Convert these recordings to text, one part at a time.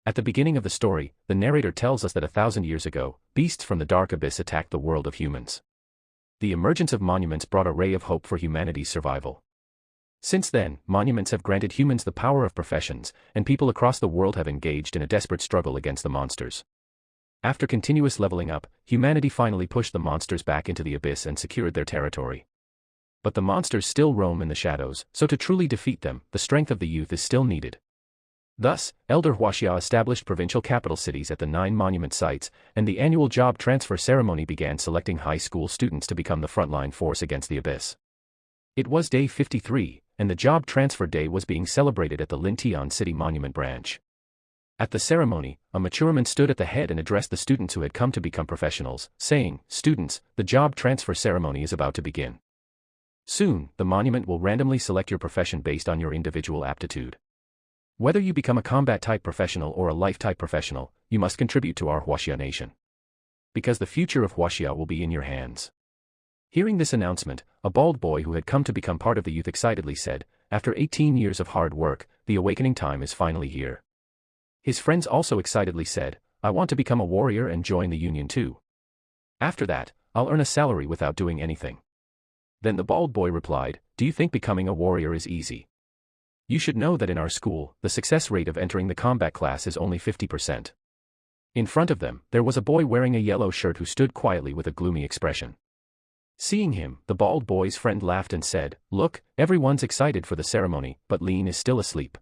At the beginning of the story, the narrator tells us that 1,000 years ago, beasts from the dark abyss attacked the world of humans. The emergence of monuments brought a ray of hope for humanity's survival. Since then, monuments have granted humans the power of professions, and people across the world have engaged in a desperate struggle against the monsters. After continuous leveling up, humanity finally pushed the monsters back into the abyss and secured their territory. But the monsters still roam in the shadows, so to truly defeat them, the strength of the youth is still needed. Thus, Elder Huaxia established provincial capital cities at the 9 monument sites, and the annual job transfer ceremony began selecting high school students to become the frontline force against the abyss. It was day 53, and the job transfer day was being celebrated at the Lintian City Monument branch. At the ceremony, a mature man stood at the head and addressed the students who had come to become professionals, saying, "Students, the job transfer ceremony is about to begin. Soon, the monument will randomly select your profession based on your individual aptitude. Whether you become a combat-type professional or a life-type professional, you must contribute to our Huaxia nation. Because the future of Huaxia will be in your hands." Hearing this announcement, a bald boy who had come to become part of the youth excitedly said, "After 18 years of hard work, the awakening time is finally here." His friends also excitedly said, "I want to become a warrior and join the union too. After that, I'll earn a salary without doing anything." Then the bald boy replied, "Do you think becoming a warrior is easy? You should know that in our school, the success rate of entering the combat class is only 50%. In front of them, there was a boy wearing a yellow shirt who stood quietly with a gloomy expression. Seeing him, the bald boy's friend laughed and said, "Look, everyone's excited for the ceremony, but Lin is still asleep."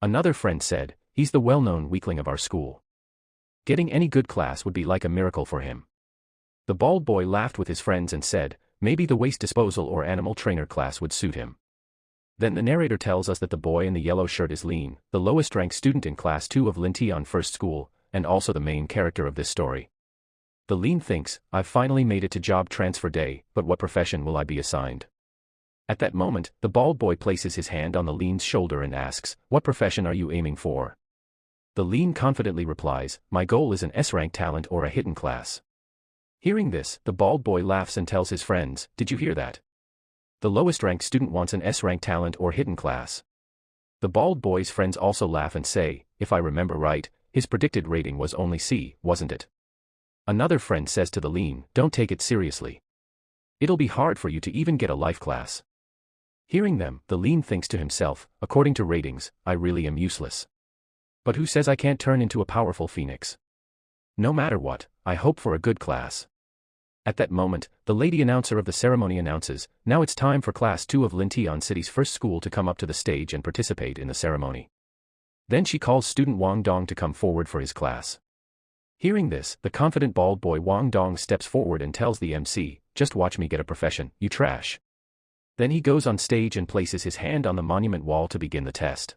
Another friend said, "He's the well-known weakling of our school. Getting any good class would be like a miracle for him." The bald boy laughed with his friends and said, "Maybe the waste disposal or animal trainer class would suit him." Then the narrator tells us that the boy in the yellow shirt is Lin, the lowest-ranked student in Class 2 of Lintian First School, and also the main character of this story. The Lin thinks, "I've finally made it to job transfer day, but what profession will I be assigned?" At that moment, the bald boy places his hand on the Lin's shoulder and asks, "What profession are you aiming for?" The Lin confidently replies, "My goal is an S-rank talent or a hidden class." Hearing this, the bald boy laughs and tells his friends, "Did you hear that? The lowest-ranked student wants an S-rank talent or hidden class." The bald boy's friends also laugh and say, "If I remember right, his predicted rating was only C, wasn't it?" Another friend says to the Lin, "Don't take it seriously. It'll be hard for you to even get a life class." Hearing them, the Lin thinks to himself, "According to ratings, I really am useless. But who says I can't turn into a powerful phoenix? No matter what, I hope for a good class." At that moment, the lady announcer of the ceremony announces, "Now it's time for Class 2 of Lintian City's first school to come up to the stage and participate in the ceremony." Then she calls student Wang Dong to come forward for his class. Hearing this, the confident bald boy Wang Dong steps forward and tells the MC, "Just watch me get a profession, you trash." Then he goes on stage and places his hand on the monument wall to begin the test.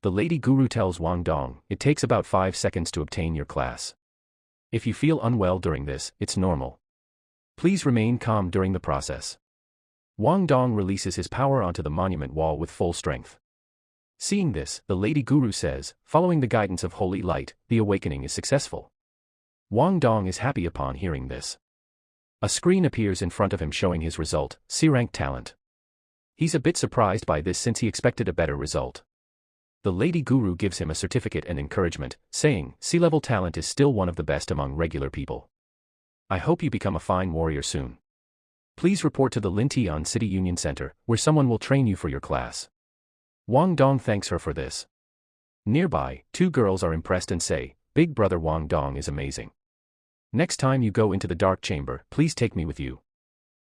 The lady guru tells Wang Dong, "It takes about 5 seconds to obtain your class. If you feel unwell during this, it's normal. Please remain calm during the process." Wang Dong releases his power onto the monument wall with full strength. Seeing this, the lady guru says, "Following the guidance of holy light, the awakening is successful." Wang Dong is happy upon hearing this. A screen appears in front of him showing his result, C-rank talent. He's a bit surprised by this since he expected a better result. The lady guru gives him a certificate and encouragement, saying, "C-level talent is still one of the best among regular people. I hope you become a fine warrior soon. Please report to the Lintian City Union Center, where someone will train you for your class." Wang Dong thanks her for this. Nearby, 2 girls are impressed and say, "Big brother Wang Dong is amazing. Next time you go into the dark chamber, please take me with you."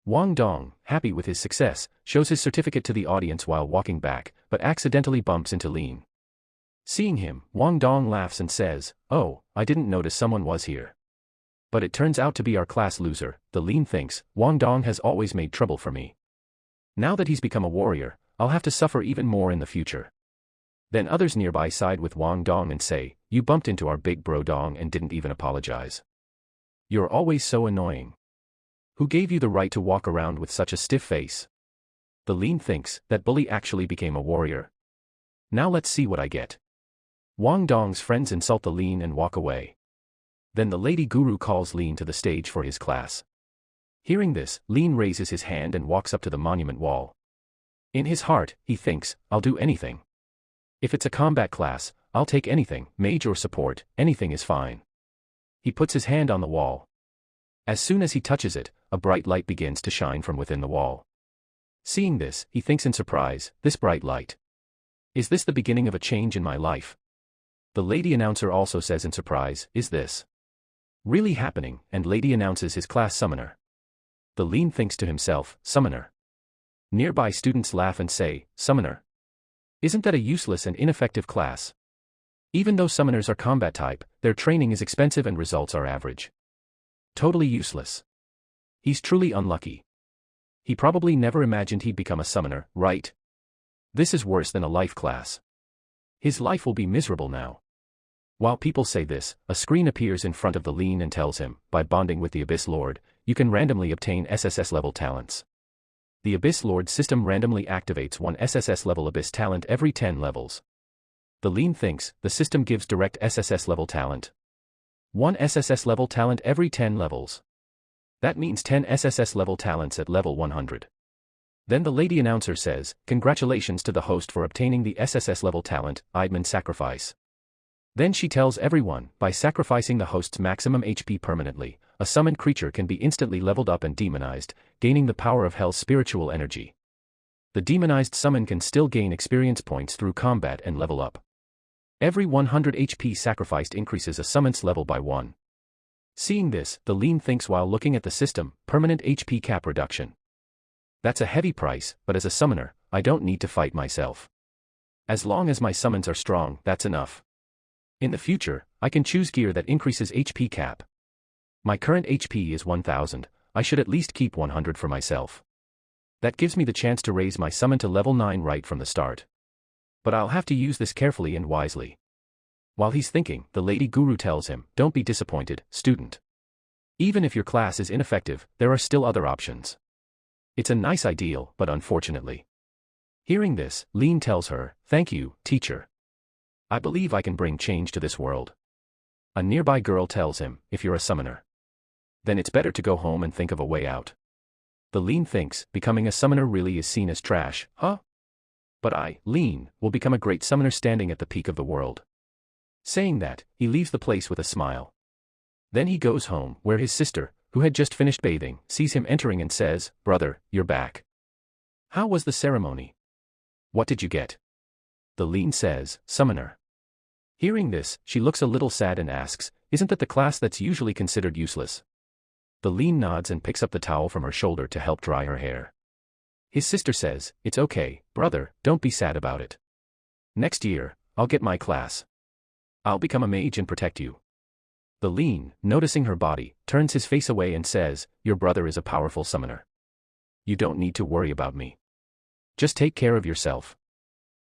Wang Dong, happy with his success, shows his certificate to the audience while walking back, but accidentally bumps into Lin. Seeing him, Wang Dong laughs and says, "Oh, I didn't notice someone was here. But it turns out to be our class loser." The Lin thinks, "Wang Dong has always made trouble for me. Now that he's become a warrior, I'll have to suffer even more in the future." Then others nearby side with Wang Dong and say, "You bumped into our big bro Dong and didn't even apologize. You're always so annoying. Who gave you the right to walk around with such a stiff face?" The Lin thinks, "That bully actually became a warrior. Now let's see what I get." Wang Dong's friends insult the Lin and walk away. Then the lady guru calls Lin to the stage for his class. Hearing this, Lin raises his hand and walks up to the monument wall. In his heart, he thinks, "I'll do anything. If it's a combat class, I'll take anything, mage or support, anything is fine. He puts his hand on the wall. As soon as he touches it, a bright light begins to shine from within the wall. Seeing this, he thinks in surprise, this bright light. Is this the beginning of a change in my life? The lady announcer also says in surprise, is this really happening? And lady announces his class summoner. The lean thinks to himself, summoner. Nearby students laugh and say, summoner. Isn't that a useless and ineffective class? Even though summoners are combat type, their training is expensive and results are average. Totally useless. He's truly unlucky. He probably never imagined he'd become a summoner, right? This is worse than a life class. His life will be miserable now. While people say this, a screen appears in front of the lean and tells him, by bonding with the Abyss Lord, you can randomly obtain SSS level talents. The Abyss Lord system randomly activates one SSS level Abyss talent every 10 levels. The lean thinks, the system gives direct SSS level talent. One SSS level talent every 10 levels. That means 10 SSS level talents at level 100. Then the lady announcer says, congratulations to the host for obtaining the SSS level talent, Idman Sacrifice. Then she tells everyone, by sacrificing the host's maximum HP permanently, a summoned creature can be instantly leveled up and demonized, gaining the power of hell's spiritual energy. The demonized summon can still gain experience points through combat and level up. Every 100 HP sacrificed increases a summon's level by 1. Seeing this, the lean thinks while looking at the system, permanent HP cap reduction. That's a heavy price, but as a summoner, I don't need to fight myself. As long as my summons are strong, that's enough. In the future, I can choose gear that increases HP cap. My current HP is 1000, I should at least keep 100 for myself. That gives me the chance to raise my summon to level 9 right from the start. But I'll have to use this carefully and wisely. While he's thinking, the lady guru tells him, don't be disappointed, student. Even if your class is ineffective, there are still other options. It's a nice ideal, but unfortunately. Hearing this, Lean tells her, thank you, teacher. I believe I can bring change to this world. A nearby girl tells him, if you're a summoner, then it's better to go home and think of a way out. The Lean thinks, becoming a summoner really is seen as trash, huh? But I, Lean, will become a great summoner standing at the peak of the world. Saying that, he leaves the place with a smile. Then he goes home, where his sister, who had just finished bathing, sees him entering and says, brother, you're back. How was the ceremony? What did you get? The Lean says, summoner. Hearing this, she looks a little sad and asks, isn't that the class that's usually considered useless? The Lean nods and picks up the towel from her shoulder to help dry her hair. His sister says, it's okay, brother, don't be sad about it. Next year, I'll get my class. I'll become a mage and protect you. The Lean, noticing her body, turns his face away and says, your brother is a powerful summoner. You don't need to worry about me. Just take care of yourself.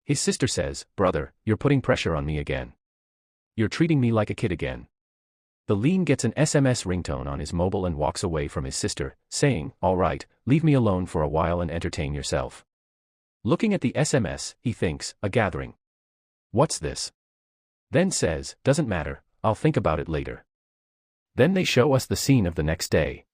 His sister says, brother, you're putting pressure on me again. You're treating me like a kid again. The Lean gets an SMS ringtone on his mobile and walks away from his sister, saying, all right, leave me alone for a while and entertain yourself. Looking at the SMS, he thinks, a gathering. What's this? Then says, doesn't matter, I'll think about it later. Then they show us the scene of the next day.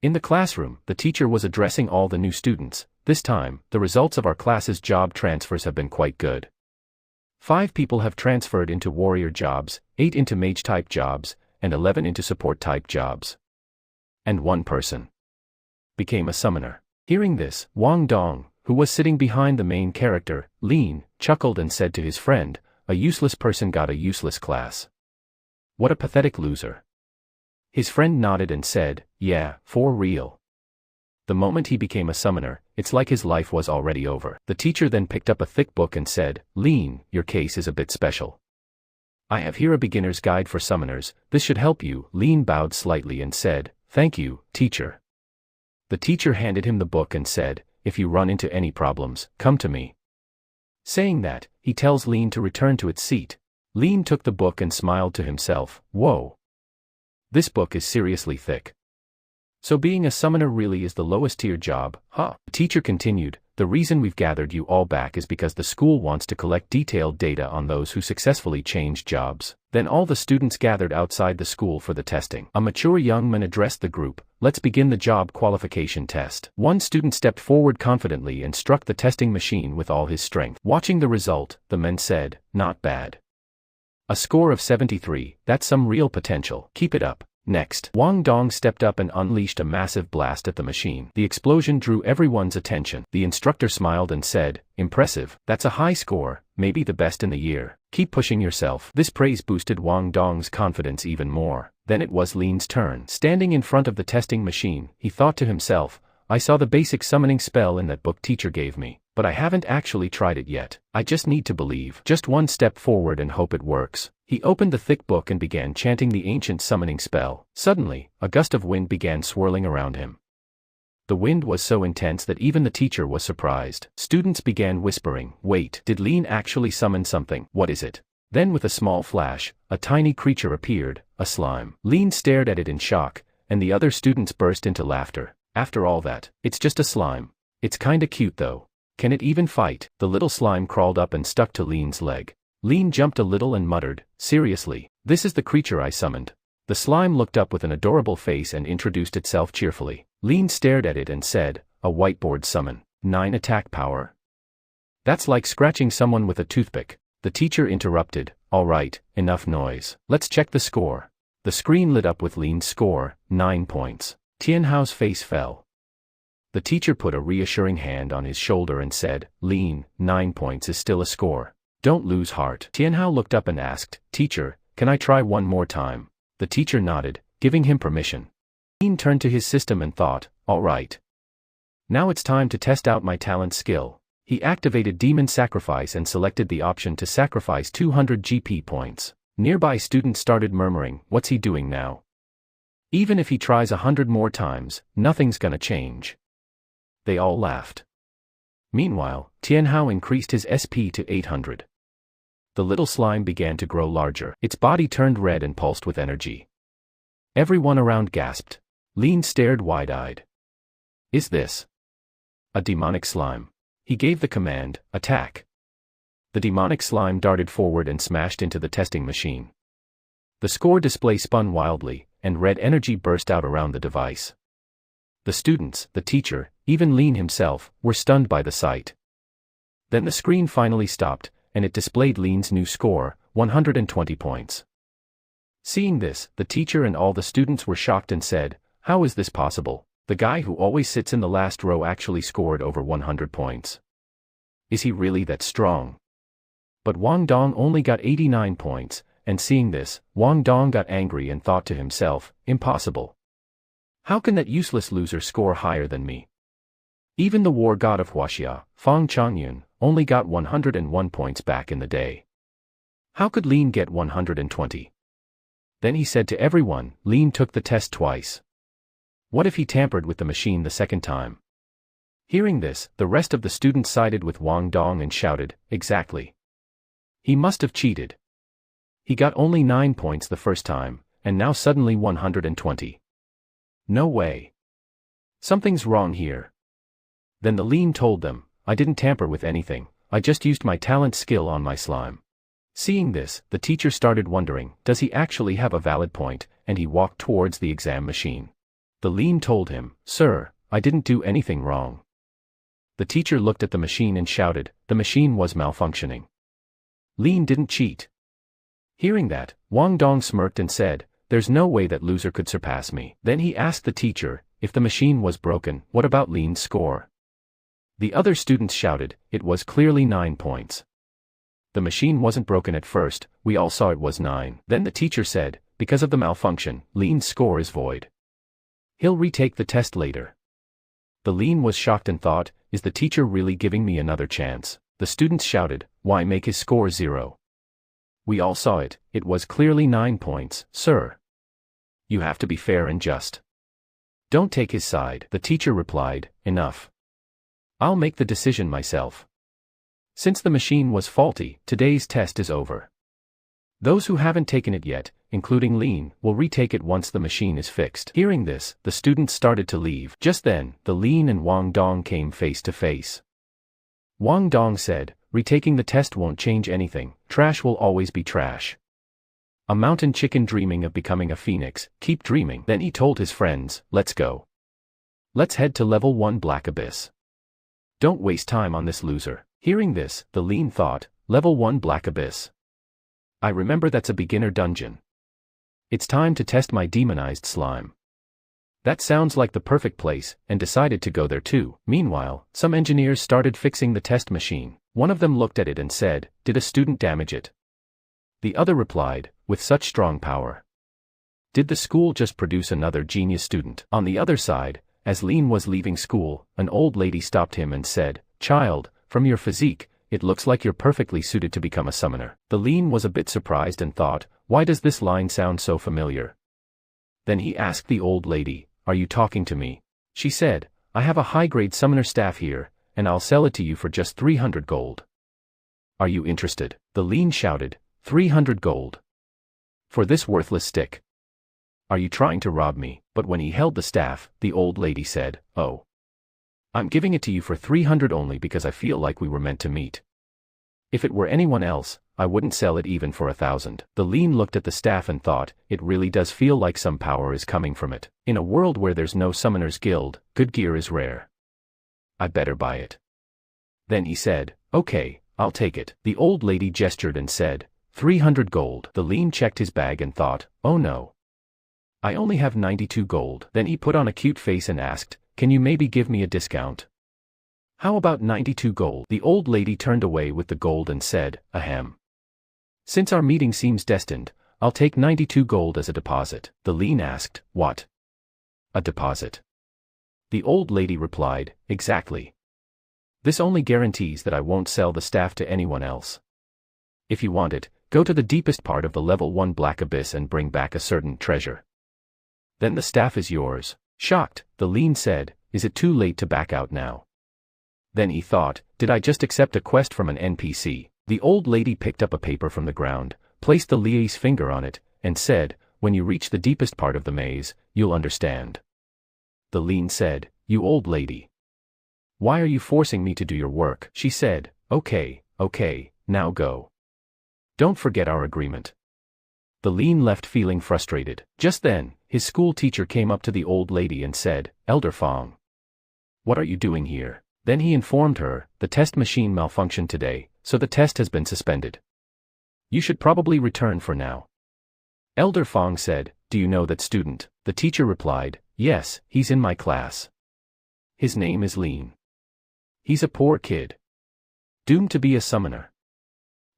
In the classroom, the teacher was addressing all the new students. This time, the results of our class's job transfers have been quite good. 5 people have transferred into warrior jobs, 8 into mage-type jobs, and 11 into support-type jobs. And 1 person became a summoner. Hearing this, Wang Dong, who was sitting behind the main character, Lean, chuckled and said to his friend, a useless person got a useless class. What a pathetic loser. His friend nodded and said, yeah, for real. The moment he became a summoner, it's like his life was already over. The teacher then picked up a thick book and said, Lean, your case is a bit special. I have here a beginner's guide for summoners, this should help you. Lean bowed slightly and said, thank you, teacher. The teacher handed him the book and said, if you run into any problems, come to me. Saying that, he tells Lean to return to its seat. Lean took the book and smiled to himself, whoa. This book is seriously thick. So being a summoner really is the lowest tier job, huh? The teacher continued, the reason we've gathered you all back is because the school wants to collect detailed data on those who successfully changed jobs. Then all the students gathered outside the school for the testing. A mature young man addressed the group, let's begin the job qualification test. One student stepped forward confidently and struck the testing machine with all his strength. Watching the result, the man said, not bad. A score of 73, that's some real potential. Keep it up. Next, Wang Dong stepped up and unleashed a massive blast at the machine. The explosion drew everyone's attention. The instructor smiled and said, "Impressive, that's a high score, maybe the best in the year. Keep pushing yourself." This praise boosted Wang Dong's confidence even more. Then it was Lin's turn. Standing in front of the testing machine, he thought to himself, "I saw the basic summoning spell in that book teacher gave me, but I haven't actually tried it yet. I just need to believe. Just one step forward and hope it works." He opened the thick book and began chanting the ancient summoning spell. Suddenly, a gust of wind began swirling around him. The wind was so intense that even the teacher was surprised. Students began whispering, "Wait, did Lin actually summon something? What is it?" Then with a small flash, a tiny creature appeared, a slime. Lin stared at it in shock, and the other students burst into laughter. "After all that, it's just a slime. It's kinda cute though. Can it even fight?" The little slime crawled up and stuck to Lin's leg. Lin jumped a little and muttered, "Seriously, this is the creature I summoned." The slime looked up with an adorable face and introduced itself cheerfully. Lin stared at it and said, "A whiteboard summon. 9 attack power. That's like scratching someone with a toothpick." The teacher interrupted, "All right, enough noise. Let's check the score." The screen lit up with Lin's score, 9 points. Tianhao's face fell. The teacher put a reassuring hand on his shoulder and said, "Lin, 9 points is still a score. Don't lose heart." Tianhao looked up and asked, "Teacher, can I try one more time?" The teacher nodded, giving him permission. Lin turned to his system and thought, "All right. Now it's time to test out my talent skill." He activated Demon Sacrifice and selected the option to sacrifice 200 GP points. Nearby students started murmuring, "What's he doing now? Even if he tries 100 more times, nothing's gonna change." They all laughed. Meanwhile, Tianhao increased his SP to 800. The little slime began to grow larger. Its body turned red and pulsed with energy. Everyone around gasped. Lin stared wide-eyed. "Is this a demonic slime?" He gave the command, "Attack." The demonic slime darted forward and smashed into the testing machine. The score display spun wildly, and red energy burst out around the device. The students, the teacher, even Lin himself, were stunned by the sight. Then the screen finally stopped, and it displayed Lin's new score, 120 points. Seeing this, the teacher and all the students were shocked and said, "How is this possible? The guy who always sits in the last row actually scored over 100 points. Is he really that strong?" But Wang Dong only got 89 points, and seeing this, Wang Dong got angry and thought to himself, "Impossible. How can that useless loser score higher than me? Even the war god of Huaxia, Fang Changyun, only got 101 points back in the day. How could Lin get 120? Then he said to everyone, "Lin took the test twice. What if he tampered with the machine the second time?" Hearing this, the rest of the students sided with Wang Dong and shouted, "Exactly. He must have cheated. He got only 9 points the first time, and now suddenly 120. No way. Something's wrong here." Then the Lin told them, "I didn't tamper with anything, I just used my talent skill on my slime." Seeing this, the teacher started wondering, does he actually have a valid point, and he walked towards the exam machine. The Lin told him, "Sir, I didn't do anything wrong." The teacher looked at the machine and shouted, "The machine was malfunctioning. Lin didn't cheat." Hearing that, Wang Dong smirked and said, "There's no way that loser could surpass me." Then he asked the teacher, if the machine was broken, what about Lin's score? The other students shouted, "It was clearly 9 points. The machine wasn't broken at first, we all saw it was 9. Then the teacher said, "Because of the malfunction, Lin's score is void. He'll retake the test later." The Lin was shocked and thought, is the teacher really giving me another chance? The students shouted, "Why make his score 0? We all saw it, it was clearly 9 points, sir. You have to be fair and just. Don't take his side." The teacher replied, "Enough. I'll make the decision myself. Since the machine was faulty, today's test is over. Those who haven't taken it yet, including Lin, will retake it once the machine is fixed." Hearing this, the students started to leave. Just then, the Lin and Wang Dong came face to face. Wang Dong said, "Retaking the test won't change anything, trash will always be trash. A mountain chicken dreaming of becoming a phoenix, keep dreaming." Then he told his friends, "Let's go. Let's head to level 1 Black Abyss. Don't waste time on this loser." Hearing this, the Lin thought, level 1 Black Abyss. I remember that's a beginner dungeon. It's time to test my demonized slime. That sounds like the perfect place, and decided to go there too. Meanwhile, some engineers started fixing the test machine. One of them looked at it and said, "Did a student damage it?" The other replied, "With such strong power. Did the school just produce another genius student?" On the other side, as Lean was leaving school, an old lady stopped him and said, "Child, from your physique, it looks like you're perfectly suited to become a summoner." The Lean was a bit surprised and thought, why does this line sound so familiar? Then he asked the old lady, "Are you talking to me?" She said, "I have a high-grade summoner staff here, and I'll sell it to you for just 300 gold. Are you interested?" The Lean shouted, 300 gold. For this worthless stick? Are you trying to rob me? But when he held the staff, the old lady said, "Oh. I'm giving it to you for 300 only because I feel like we were meant to meet. If it were anyone else, I wouldn't sell it even for 1,000. The Lean looked at the staff and thought, it really does feel like some power is coming from it. In a world where there's no summoners guild, good gear is rare. I better buy it. Then he said, "Okay, I'll take it." The old lady gestured and said, 300 gold. The Lean checked his bag and thought, oh no. I only have 92 gold. Then he put on a cute face and asked, "Can you maybe give me a discount?" "How about 92 gold? The old lady turned away with the gold and said, "Ahem. Since our meeting seems destined, I'll take 92 gold as a deposit." The Lean asked, "What? A deposit?" The old lady replied, "Exactly. This only guarantees that I won't sell the staff to anyone else. If you want it, go to the deepest part of the level 1 black abyss and bring back a certain treasure. Then the staff is yours." Shocked, the Lean said, "Is it too late to back out now?" Then he thought, did I just accept a quest from an NPC? The old lady picked up a paper from the ground, placed the Lea's finger on it, and said, "When you reach the deepest part of the maze, you'll understand." The Lean said, "You old lady. Why are you forcing me to do your work?" She said, okay, now go. Don't forget our agreement." The Lean left feeling frustrated. Just then, his school teacher came up to the old lady and said, "Elder Fong. What are you doing here?" Then he informed her, "The test machine malfunctioned today, so the test has been suspended. You should probably return for now." Elder Fong said, "Do you know that student?" The teacher replied, "Yes, he's in my class. His name is Lean. He's a poor kid. Doomed to be a summoner.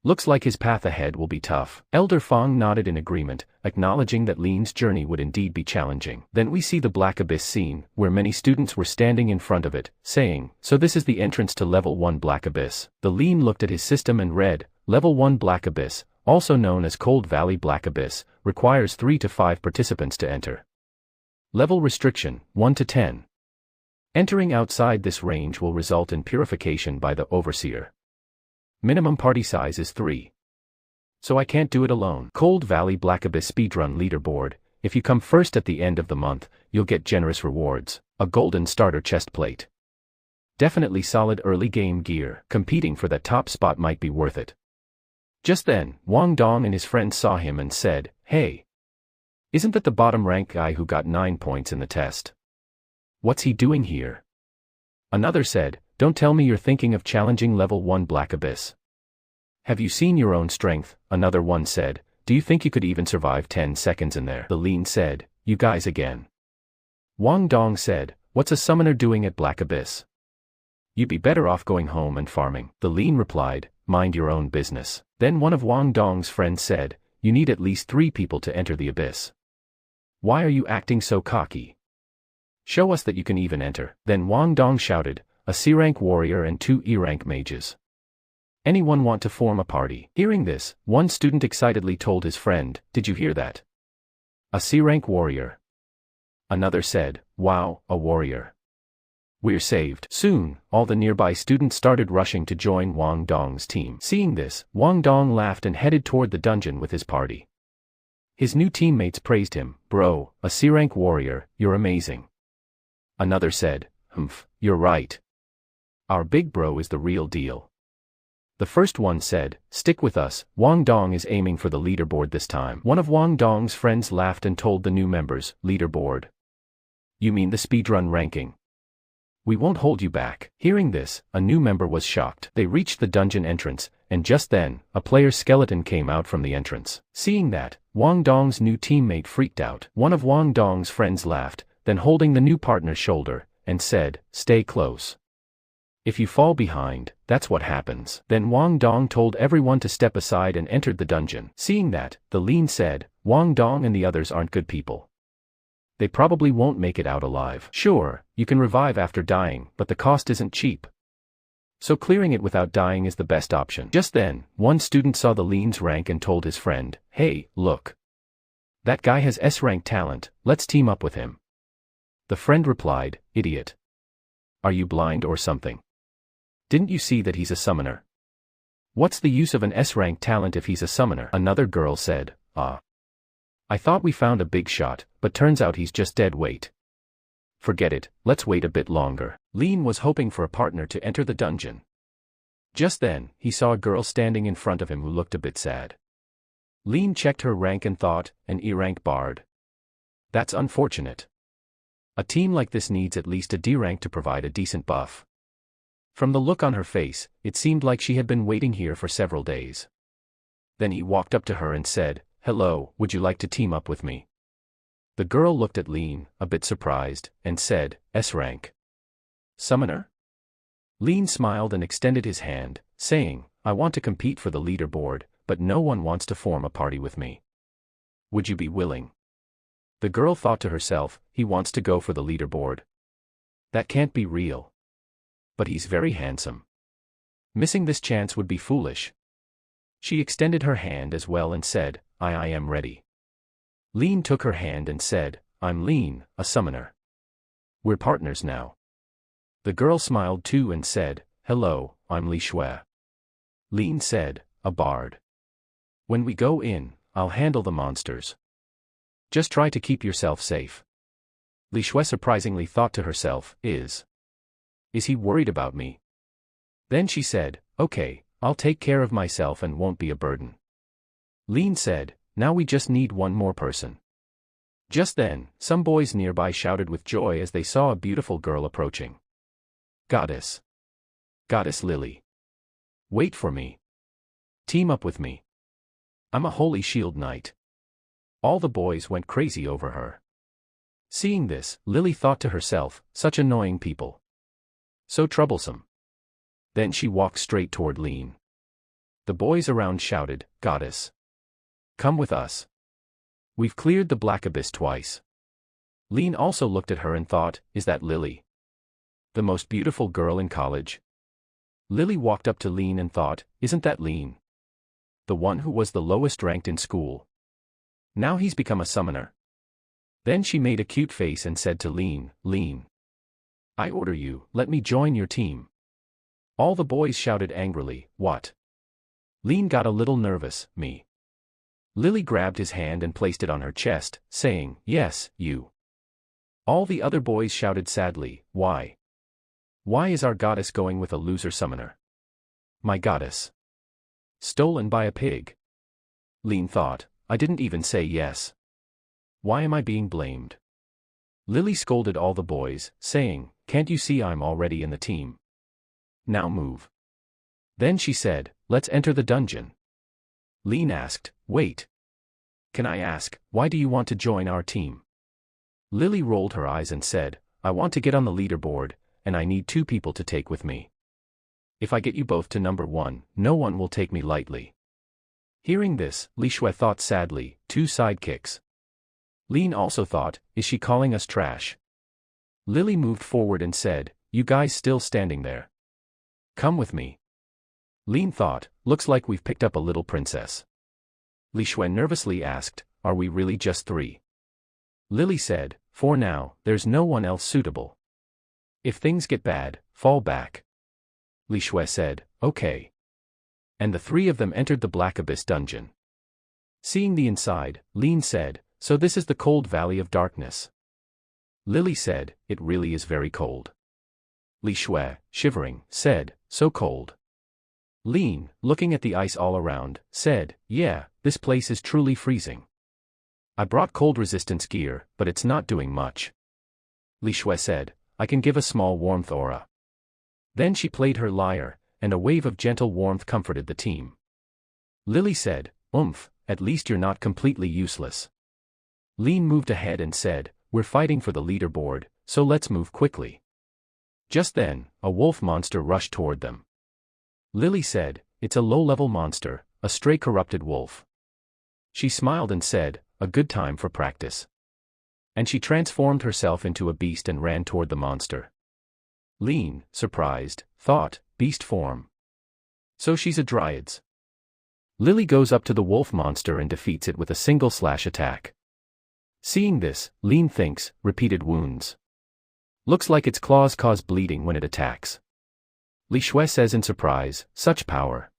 Looks like his path ahead will be tough." Elder Fong nodded in agreement, acknowledging that Lean's journey would indeed be challenging. Then we see the Black Abyss scene, where many students were standing in front of it, saying, "So this is the entrance to Level 1 Black Abyss." The Lean looked at his system and read, Level 1 Black Abyss, also known as Cold Valley Black Abyss, requires 3 to 5 participants to enter. Level restriction, 1 to 10. Entering outside this range will result in purification by the Overseer. Minimum party size is 3. So I can't do it alone. Cold Valley Black Abyss Speedrun Leaderboard. If you come first at the end of the month, you'll get generous rewards, a golden starter chest plate. Definitely solid early game gear. Competing for that top spot might be worth it. Just then, Wang Dong and his friends saw him and said, "Hey. Isn't that the bottom rank guy who got 9 points in the test? What's he doing here?" Another said, "Don't tell me you're thinking of challenging Level 1 Black Abyss. Have you seen your own strength?" Another one said, "Do you think you could even survive 10 seconds in there?" The Lean said, "You guys again." Wang Dong said, "What's a summoner doing at Black Abyss? You'd be better off going home and farming." The Lean replied, "Mind your own business." Then one of Wang Dong's friends said, "You need at least 3 people to enter the abyss. Why are you acting so cocky? Show us that you can even enter." Then Wang Dong shouted, "A C-rank warrior and 2 E-rank mages. Anyone want to form a party?" Hearing this, one student excitedly told his friend, "Did you hear that? A C-rank warrior." Another said, "Wow, a warrior. We're saved." Soon, all the nearby students started rushing to join Wang Dong's team. Seeing this, Wang Dong laughed and headed toward the dungeon with his party. His new teammates praised him, "Bro, a C-rank warrior, you're amazing." Another said, "Humph, you're right. Our big bro is the real deal." The first one said, "Stick with us, Wang Dong is aiming for the leaderboard this time." One of Wang Dong's friends laughed and told the new members, "Leaderboard? You mean the speedrun ranking? We won't hold you back. Hearing this, a new member was shocked. They reached the dungeon entrance, and just then, a player's skeleton came out from the entrance. Seeing that, Wang Dong's new teammate freaked out. One of Wang Dong's friends laughed, then holding the new partner's shoulder, and said, "Stay close. If you fall behind, that's what happens." Then Wang Dong told everyone to step aside and entered the dungeon. Seeing that, the Lin said, "Wang Dong and the others aren't good people. They probably won't make it out alive. Sure, you can revive after dying, but the cost isn't cheap. So clearing it without dying is the best option." Just then, one student saw the Lin's rank and told his friend, "Hey, look. That guy has S-rank talent, let's team up with him." The friend replied, "Idiot. Are you blind or something? Didn't you see that he's a summoner? What's the use of an S-rank talent if he's a summoner?" Another girl said, I thought we found a big shot, but turns out he's just dead weight. Forget it, let's wait a bit longer." Lin was hoping for a partner to enter the dungeon. Just then, he saw a girl standing in front of him who looked a bit sad. Lin checked her rank and thought, an E-rank bard. That's unfortunate. A team like this needs at least a D rank to provide a decent buff. From the look on her face, it seemed like she had been waiting here for several days. Then he walked up to her and said, "Hello, would you like to team up with me?" The girl looked at Lin, a bit surprised, and said, "S-rank. Summoner?" Lin smiled and extended his hand, saying, "I want to compete for the leaderboard, but no one wants to form a party with me. Would you be willing?" The girl thought to herself, he wants to go for the leaderboard. That can't be real. But he's very handsome. Missing this chance would be foolish. She extended her hand as well and said, I am ready." Lin took her hand and said, "I'm Lin, a summoner. We're partners now." The girl smiled too and said, "Hello, I'm Li Shui." Lin said, "A bard. When we go in, I'll handle the monsters. Just try to keep yourself safe." Li Shui surprisingly thought to herself, Is he worried about me? Then she said, "Okay, I'll take care of myself and won't be a burden." Lin said, "Now we just need one more person." Just then, some boys nearby shouted with joy as they saw a beautiful girl approaching. "Goddess! Goddess Lily! Wait for me. Team up with me. I'm a holy shield knight." All the boys went crazy over her. Seeing this, Lily thought to herself, such annoying people. So troublesome. Then she walked straight toward Lin. The boys around shouted, "Goddess! Come with us. We've cleared the Black Abyss twice." Lin also looked at her and thought, is that Lily? The most beautiful girl in college? Lily walked up to Lin and thought, isn't that Lin? The one who was the lowest ranked in school. Now he's become a summoner. Then she made a cute face and said to Lin, "Lin, I order you, let me join your team." All the boys shouted angrily, "What?" Lin got a little nervous, "Me." Lily grabbed his hand and placed it on her chest, saying, "Yes, you." All the other boys shouted sadly, "Why? Why is our goddess going with a loser summoner? My goddess. Stolen by a pig." Lin thought, I didn't even say yes. Why am I being blamed? Lily scolded all the boys, saying, "Can't you see I'm already in the team? Now move." Then she said, "Let's enter the dungeon." Lin asked, "Wait. Can I ask, why do you want to join our team?" Lily rolled her eyes and said, "I want to get on the leaderboard, and I need 2 people to take with me. If I get you both to number 1, no one will take me lightly." Hearing this, Li Shui thought sadly, 2 sidekicks. Lin also thought, is she calling us trash? Lily moved forward and said, "You guys still standing there? Come with me." Lin thought, looks like we've picked up a little princess. Li Shui nervously asked, "Are we really just 3?" Lily said, "For now, there's no one else suitable. If things get bad, fall back." Li Shui said, "Okay." And the 3 of them entered the Black Abyss dungeon. Seeing the inside, Lin said, "So this is the cold valley of darkness." Lily said, "It really is very cold." Li Shui, shivering, said, "So cold." Lin, looking at the ice all around, said, "Yeah, this place is truly freezing. I brought cold resistance gear, but it's not doing much." Li Shui said, I can give a small warmth aura. Then she played her lyre, and a wave of gentle warmth comforted the team. Lily said, at least you're not completely useless. Lean moved ahead and said, we're fighting for the leaderboard, so let's move quickly. Just then, a wolf monster rushed toward them. Lily said, it's a low-level monster, a stray corrupted wolf. She smiled and said, a good time for practice. And she transformed herself into a beast and ran toward the monster. Lean, surprised, thought, beast form. So she's a dryad's. Lily goes up to the wolf monster and defeats it with a single slash attack. Seeing this, Lean thinks, repeated wounds. Looks like its claws cause bleeding when it attacks. Li Shui says in surprise, such power.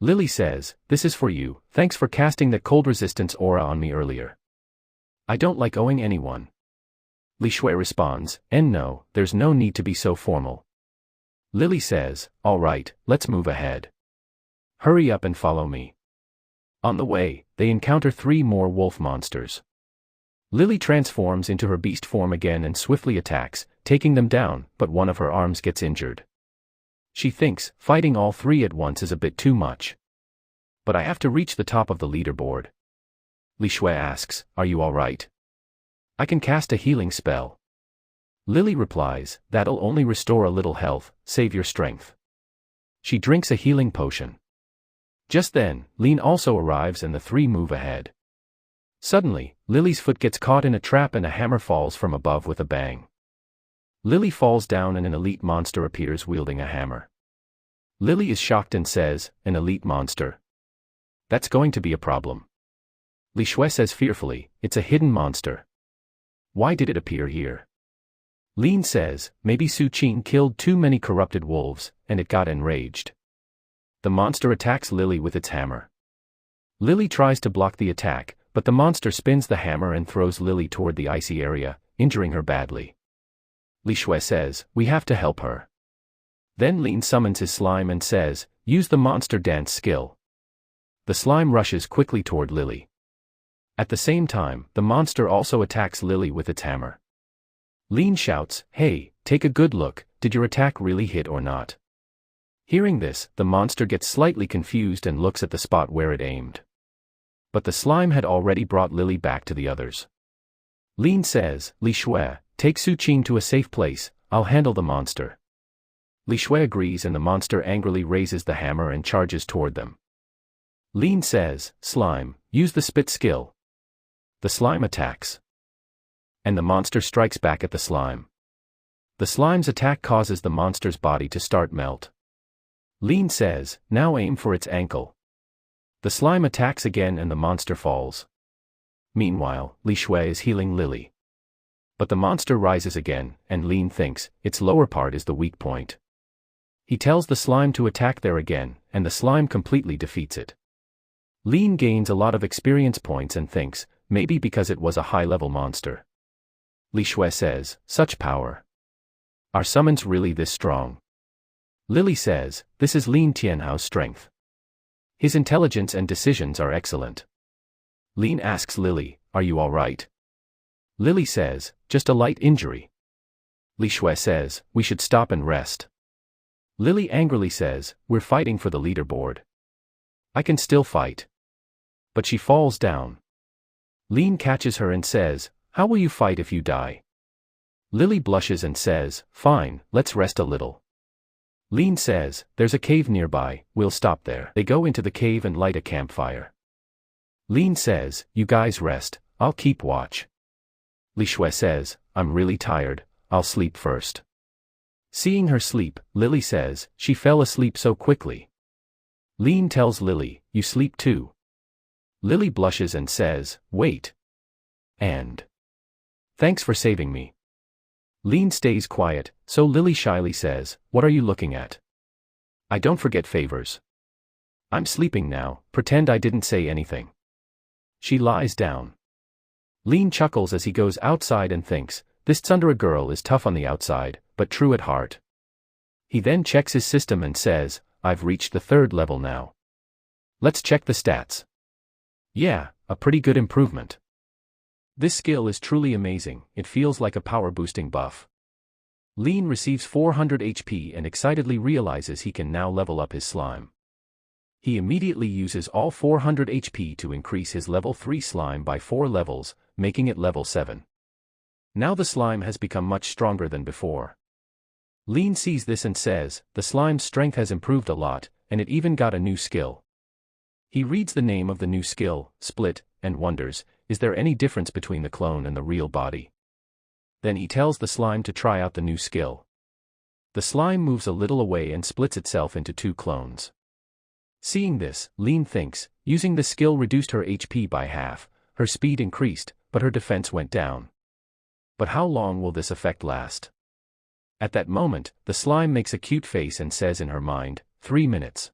Lily says, this is for you, thanks for casting that cold resistance aura on me earlier. I don't like owing anyone. Li Shui responds, no, there's no need to be so formal. Lily says, alright, let's move ahead. Hurry up and follow me. On the way, they encounter 3 more wolf monsters. Lily transforms into her beast form again and swiftly attacks, taking them down, but one of her arms gets injured. She thinks, fighting all 3 at once is a bit too much. But I have to reach the top of the leaderboard. Li Shui asks, are you alright? I can cast a healing spell. Lily replies, that'll only restore a little health, save your strength. She drinks a healing potion. Just then, Lean also arrives and the 3 move ahead. Suddenly, Lily's foot gets caught in a trap and a hammer falls from above with a bang. Lily falls down and an elite monster appears wielding a hammer. Lily is shocked and says, an elite monster? That's going to be a problem. Li Shui says fearfully, it's a hidden monster. Why did it appear here? Lean says, maybe Su Qing killed too many corrupted wolves, and it got enraged. The monster attacks Lily with its hammer. Lily tries to block the attack, but the monster spins the hammer and throws Lily toward the icy area, injuring her badly. Li Shui says, we have to help her. Then Lean summons his slime and says, use the monster dance skill. The slime rushes quickly toward Lily. At the same time, the monster also attacks Lily with its hammer. Lean shouts, hey, take a good look, did your attack really hit or not? Hearing this, the monster gets slightly confused and looks at the spot where it aimed. But the slime had already brought Lily back to the others. Lean says, Li Shui, take Su Qing to a safe place, I'll handle the monster. Li Shui agrees and the monster angrily raises the hammer and charges toward them. Lean says, slime, use the spit skill. The slime attacks. And the monster strikes back at the slime. The slime's attack causes the monster's body to start melt. Lean says, now aim for its ankle. The slime attacks again and the monster falls. Meanwhile, Li Shui is healing Lily. But the monster rises again, and Lean thinks, its lower part is the weak point. He tells the slime to attack there again, and the slime completely defeats it. Lean gains a lot of experience points and thinks, maybe because it was a high-level monster. Li Shui says, such power. Are summons really this strong? Lily says, this is Lin Tianhao's strength. His intelligence and decisions are excellent. Lin asks Lily, are you alright? Lily says, just a light injury. Li Shui says, we should stop and rest. Lily angrily says, we're fighting for the leaderboard. I can still fight. But she falls down. Lin catches her and says, how will you fight if you die? Lily blushes and says, fine, let's rest a little. Lean says, there's a cave nearby, we'll stop there. They go into the cave and light a campfire. Lean says, you guys rest, I'll keep watch. Li Shui says, I'm really tired, I'll sleep first. Seeing her sleep, Lily says, she fell asleep so quickly. Lean tells Lily, you sleep too. Lily blushes and says, wait. And thanks for saving me. Lean stays quiet, so Lily shyly says, what are you looking at? I don't forget favors. I'm sleeping now, pretend I didn't say anything. She lies down. Lean chuckles as he goes outside and thinks, this tsundere girl is tough on the outside, but true at heart. He then checks his system and says, I've reached the 3rd level now. Let's check the stats. Yeah, a pretty good improvement. This skill is truly amazing, it feels like a power boosting buff. Lean receives 400 HP and excitedly realizes he can now level up his slime. He immediately uses all 400 HP to increase his level 3 slime by 4 levels, making it level 7. Now the slime has become much stronger than before. Lean sees this and says, the slime's strength has improved a lot, and it even got a new skill. He reads the name of the new skill, Split, and wonders, is there any difference between the clone and the real body? Then he tells the slime to try out the new skill. The slime moves a little away and splits itself into 2 clones. Seeing this, Lean thinks, using the skill reduced her HP by half, her speed increased, but her defense went down. But how long will this effect last? At that moment, the slime makes a cute face and says in her mind, 3 minutes.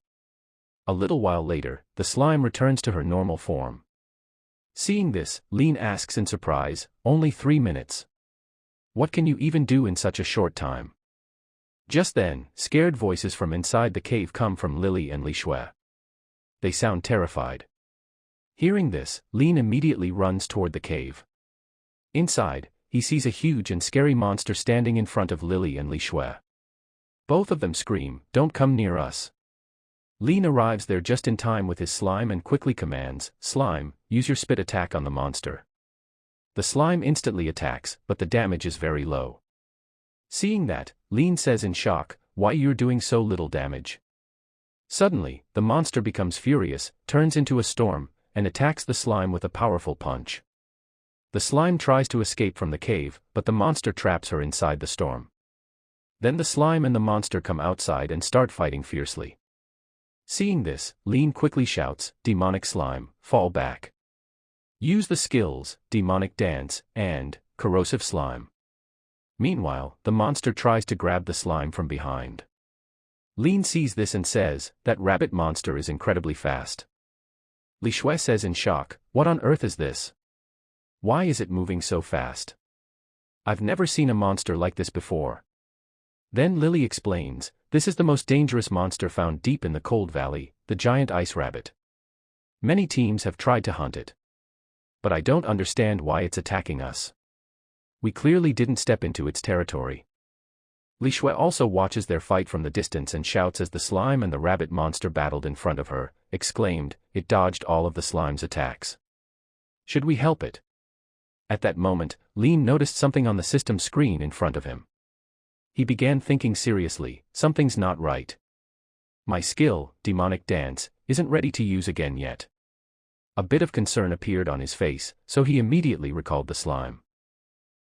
A little while later, the slime returns to her normal form. Seeing this, Lean asks in surprise, only 3 minutes. What can you even do in such a short time? Just then, scared voices from inside the cave come from Lily and Li Shui. They sound terrified. Hearing this, Lean immediately runs toward the cave. Inside, he sees a huge and scary monster standing in front of Lily and Li Shui. Both of them scream, "Don't come near us." Lean arrives there just in time with his slime and quickly commands, "Slime, use your spit attack on the monster." The slime instantly attacks, but the damage is very low. Seeing that, Lean says in shock, "Why you're doing so little damage?" Suddenly, the monster becomes furious, turns into a storm, and attacks the slime with a powerful punch. The slime tries to escape from the cave, but the monster traps her inside the storm. Then the slime and the monster come outside and start fighting fiercely. Seeing this, Lean quickly shouts, "Demonic slime, fall back. Use the skills, demonic dance, and corrosive slime." Meanwhile, the monster tries to grab the slime from behind. Lean sees this and says, "That rabbit monster is incredibly fast." Li Shui says in shock, "What on earth is this? Why is it moving so fast? I've never seen a monster like this before." Then Lily explains, "This is the most dangerous monster found deep in the cold valley, the giant ice rabbit. Many teams have tried to hunt it. But I don't understand why it's attacking us. We clearly didn't step into its territory." Li Shui also watches their fight from the distance and shouts as the slime and the rabbit monster battled in front of her, exclaimed, "It dodged all of the slime's attacks. Should we help it?" At that moment, Lean noticed something on the system screen in front of him. He began thinking seriously, something's not right. My skill, demonic dance, isn't ready to use again yet. A bit of concern appeared on his face, so he immediately recalled the slime.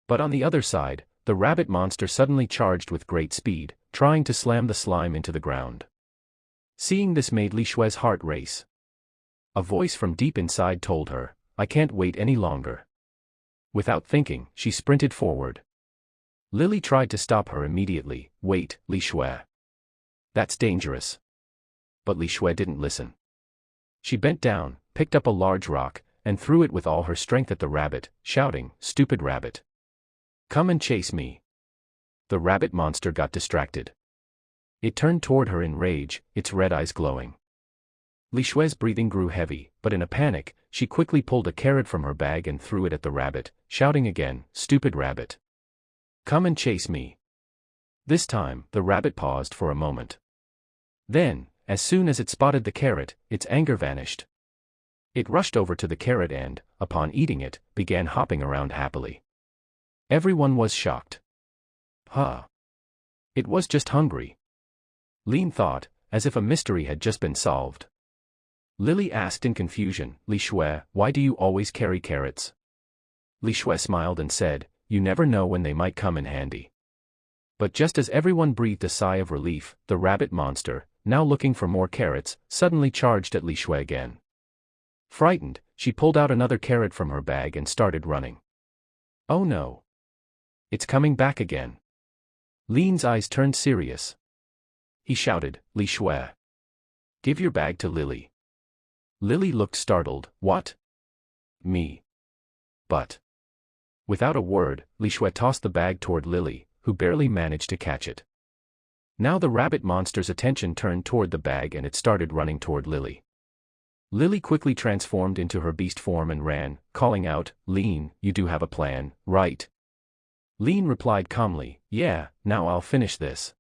But on the other side, the rabbit monster suddenly charged with great speed, trying to slam the slime into the ground. Seeing this made Li Shui's heart race. A voice from deep inside told her, "I can't wait any longer." Without thinking, she sprinted forward. Lily tried to stop her immediately. "Wait, Li Shui. That's dangerous." But Li Shui didn't listen. She bent down, picked up a large rock, and threw it with all her strength at the rabbit, shouting, "Stupid rabbit. Come and chase me." The rabbit monster got distracted. It turned toward her in rage, its red eyes glowing. Li Shui's breathing grew heavy, but in a panic, she quickly pulled a carrot from her bag and threw it at the rabbit, shouting again, "Stupid rabbit. Come and chase me." This time, the rabbit paused for a moment. Then, as soon as it spotted the carrot, its anger vanished. It rushed over to the carrot and, upon eating it, began hopping around happily. Everyone was shocked. Huh. It was just hungry. Lean thought, as if a mystery had just been solved. Lily asked in confusion, "Li Shui, why do you always carry carrots?" Li Shui smiled and said, "You never know when they might come in handy." But just as everyone breathed a sigh of relief, the rabbit monster, now looking for more carrots, suddenly charged at Li Shui again. Frightened, she pulled out another carrot from her bag and started running. Oh no! It's coming back again. Lean's eyes turned serious. He shouted, "Li Shui, give your bag to Lily." Lily looked startled. "What? Me? But..." Without a word, Li Shui tossed the bag toward Lily, who barely managed to catch it. Now the rabbit monster's attention turned toward the bag and it started running toward Lily. Lily quickly transformed into her beast form and ran, calling out, "Lean, you do have a plan, right?" Lean replied calmly, Yeah, now I'll finish this.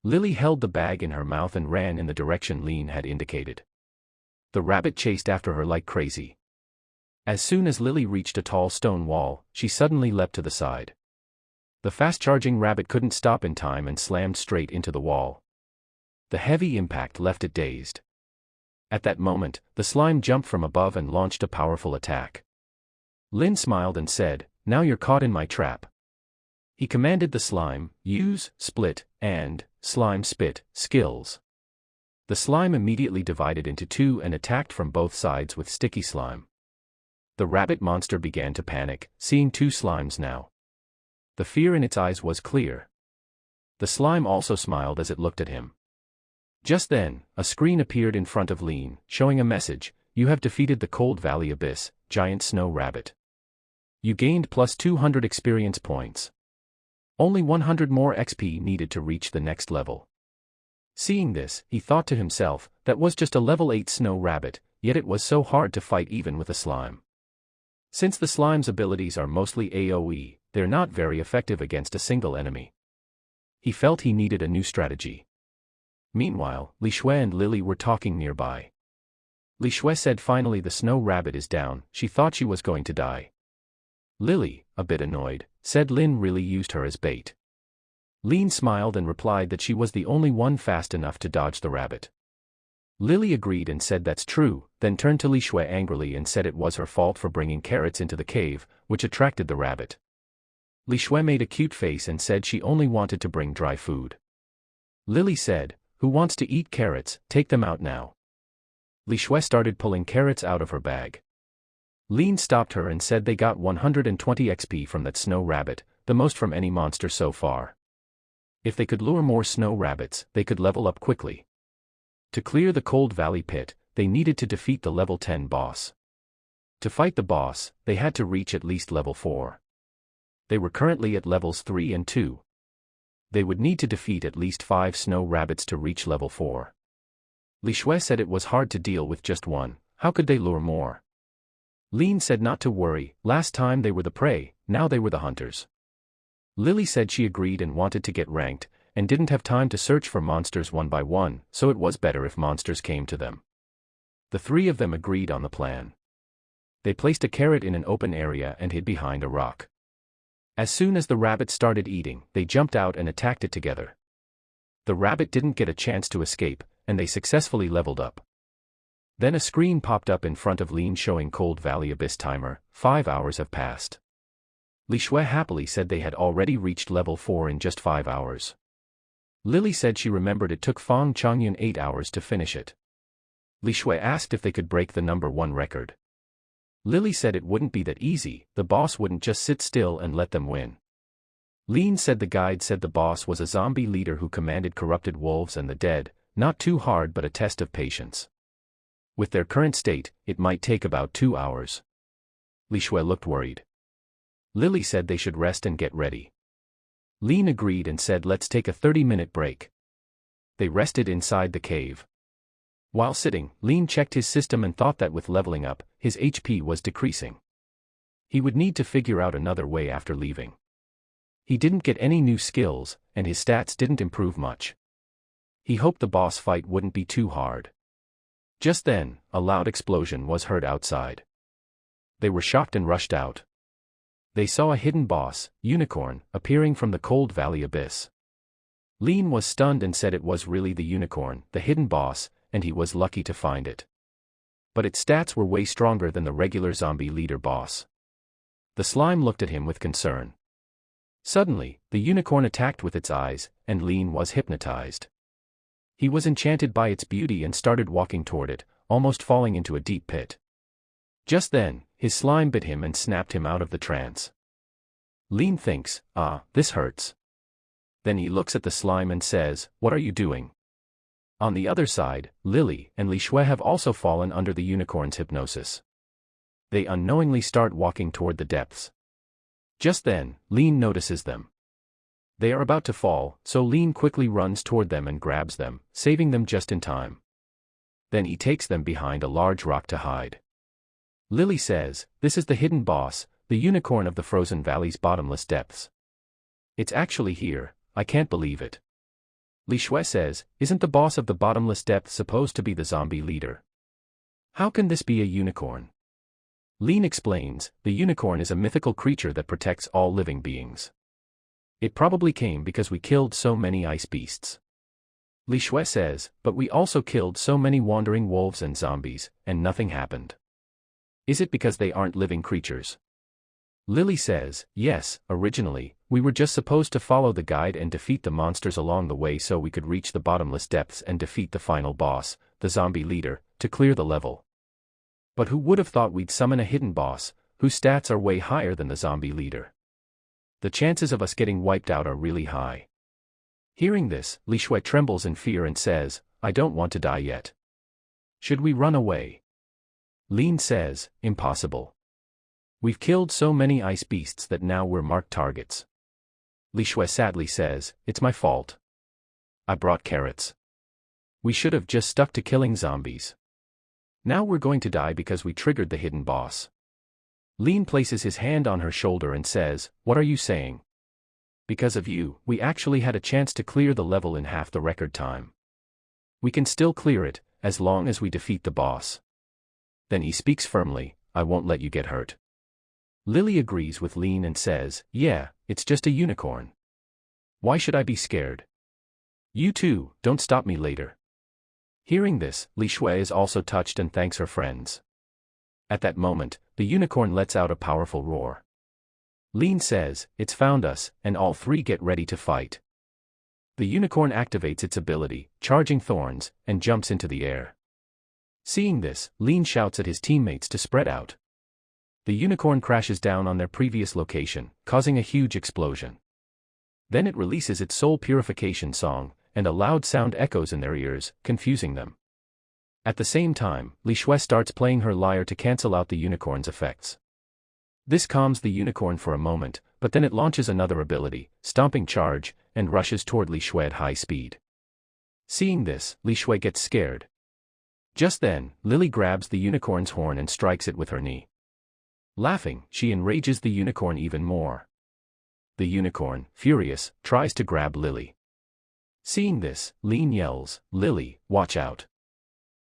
Lily held the bag in her mouth and ran in the direction Lean had indicated. The rabbit chased after her like crazy. As soon as Lily reached a tall stone wall, she suddenly leapt to the side. The fast-charging rabbit couldn't stop in time and slammed straight into the wall. The heavy impact left it dazed. At that moment, the slime jumped from above and launched a powerful attack. Lin smiled and said, "Now you're caught in my trap." He commanded the slime, use, split, and, slime spit, skills. The slime immediately divided into two and attacked from both sides with sticky slime. The rabbit monster began to panic, seeing two slimes now. The fear in its eyes was clear. The slime also smiled as it looked at him. Just then, a screen appeared in front of Lean, showing a message: "You have defeated the Cold Valley Abyss, Giant Snow Rabbit. You gained plus 200 experience points. Only 100 more XP needed to reach the next level." Seeing this, he thought to himself, that was just a level 8 snow rabbit, yet it was so hard to fight even with a slime. Since the slime's abilities are mostly AoE, they're not very effective against a single enemy. He felt he needed a new strategy. Meanwhile, Li Shui and Lily were talking nearby. Li Shui said, "Finally the snow rabbit is down." She thought she was going to die. Lily, a bit annoyed, said Lin really used her as bait. Lin smiled and replied that she was the only one fast enough to dodge the rabbit. Lily agreed and said that's true, then turned to Li Shui angrily and said it was her fault for bringing carrots into the cave, which attracted the rabbit. Li Shui made a cute face and said she only wanted to bring dry food. Lily said, "Who wants to eat carrots? Take them out now." Li Shui started pulling carrots out of her bag. Lin stopped her and said they got 120 XP from that snow rabbit, the most from any monster so far. If they could lure more snow rabbits, they could level up quickly. To clear the Cold Valley Pit, they needed to defeat the level 10 boss. To fight the boss, they had to reach at least level 4. They were currently at levels 3 and 2. They would need to defeat at least 5 snow rabbits to reach level 4. Li Shui said it was hard to deal with just one. How could they lure more? Lin said not to worry, last time they were the prey, now they were the hunters. Lily said she agreed and wanted to get ranked, and didn't have time to search for monsters one by one, so it was better if monsters came to them. The three of them agreed on the plan. They placed a carrot in an open area and hid behind a rock. As soon as the rabbit started eating, they jumped out and attacked it together. The rabbit didn't get a chance to escape, and they successfully leveled up. Then a screen popped up in front of Lin showing Cold Valley Abyss timer, 5 hours have passed. Li Shui happily said they had already reached level 4 in just 5 hours. Lily said she remembered it took Fang Chongyun 8 hours to finish it. Li Shui asked if they could break the number 1 record. Lily said it wouldn't be that easy, the boss wouldn't just sit still and let them win. Lin said the guide said the boss was a zombie leader who commanded corrupted wolves and the dead, not too hard but a test of patience. With their current state, it might take about 2 hours. Li Shui looked worried. Lily said they should rest and get ready. Lin agreed and said let's take a 30-minute break. They rested inside the cave. While sitting, Lin checked his system and thought that with leveling up, his HP was decreasing. He would need to figure out another way after leaving. He didn't get any new skills, and his stats didn't improve much. He hoped the boss fight wouldn't be too hard. Just then, a loud explosion was heard outside. They were shocked and rushed out. They saw a hidden boss, Unicorn, appearing from the Cold Valley Abyss. Lin was stunned and said it was really the Unicorn, the hidden boss, and he was lucky to find it. But its stats were way stronger than the regular zombie leader boss. The slime looked at him with concern. Suddenly, the Unicorn attacked with its eyes, and Lin was hypnotized. He was enchanted by its beauty and started walking toward it, almost falling into a deep pit. Just then, his slime bit him and snapped him out of the trance. Lin thinks, this hurts. Then he looks at the slime and says, "What are you doing?" On the other side, Lily and Li Shui have also fallen under the Unicorn's hypnosis. They unknowingly start walking toward the depths. Just then, Lin notices them. They are about to fall, so Lin quickly runs toward them and grabs them, saving them just in time. Then he takes them behind a large rock to hide. Lily says, "This is the hidden boss, the Unicorn of the Frozen Valley's bottomless depths." It's actually here, I can't believe it. Li Shui says, isn't the boss of the bottomless depth supposed to be the zombie leader? How can this be a unicorn? Lin explains, the unicorn is a mythical creature that protects all living beings. It probably came because we killed so many ice beasts. Li Shui says, but we also killed so many wandering wolves and zombies, and nothing happened. Is it because they aren't living creatures? Lily says, yes, originally, we were just supposed to follow the guide and defeat the monsters along the way so we could reach the bottomless depths and defeat the final boss, the zombie leader, to clear the level. But who would have thought we'd summon a hidden boss, whose stats are way higher than the zombie leader? The chances of us getting wiped out are really high. Hearing this, Li Shui trembles in fear and says, I don't want to die yet. Should we run away? Lin says, impossible. We've killed so many ice beasts that now we're marked targets. Li Shui sadly says, it's my fault. I brought carrots. We should have just stuck to killing zombies. Now we're going to die because we triggered the hidden boss. Lin places his hand on her shoulder and says, what are you saying? Because of you, we actually had a chance to clear the level in half the record time. We can still clear it, as long as we defeat the boss. Then he speaks firmly, I won't let you get hurt. Lily agrees with Lin and says, yeah, it's just a unicorn. Why should I be scared? You too, don't stop me later. Hearing this, Li Shui is also touched and thanks her friends. At that moment, the unicorn lets out a powerful roar. Lin says, it's found us, and all three get ready to fight. The unicorn activates its ability, charging thorns, and jumps into the air. Seeing this, Lin shouts at his teammates to spread out. The unicorn crashes down on their previous location, causing a huge explosion. Then it releases its soul purification song, and a loud sound echoes in their ears, confusing them. At the same time, Li Shui starts playing her lyre to cancel out the unicorn's effects. This calms the unicorn for a moment, but then it launches another ability, Stomping Charge, and rushes toward Li Shui at high speed. Seeing this, Li Shui gets scared. Just then, Lily grabs the unicorn's horn and strikes it with her knee. Laughing, she enrages the unicorn even more. The unicorn, furious, tries to grab Lily. Seeing this, Lin yells, Lily, watch out.